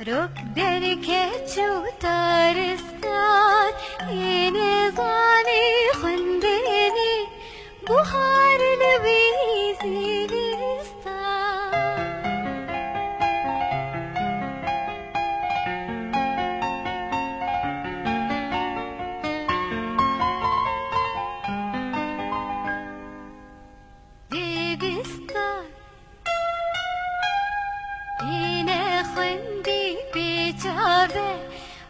رك دركت وتارستان ينظاني خندني بحار لبيزي دبستان هنا خندي بجابه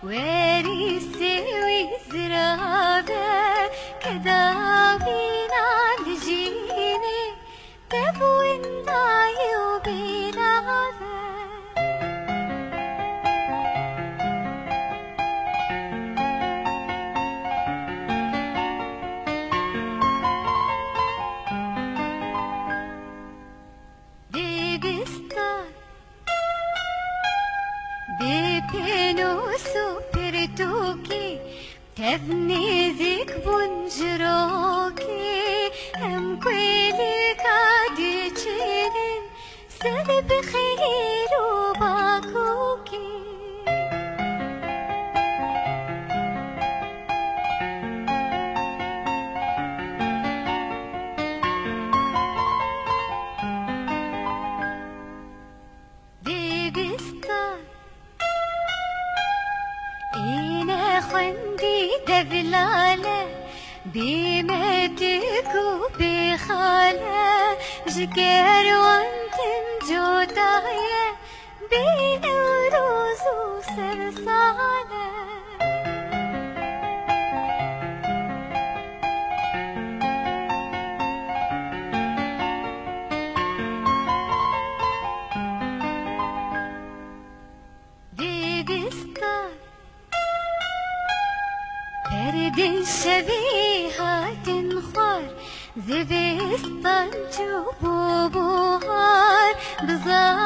وريسي وزرابه كذا بينا لجيني تبوين داي وبيلابه دبستان ببنوس وبرتوكي تبني ذيك بنجروكي هم كويلي قادي تشيلين سلب خير وباكوكي دبستان إنا خندي دبلالة بمدك وبخالة جكر وانتن جوتاية بين وروز وسلسالة دبستان برد شبيهات خار دبستان جوب وبهار بزار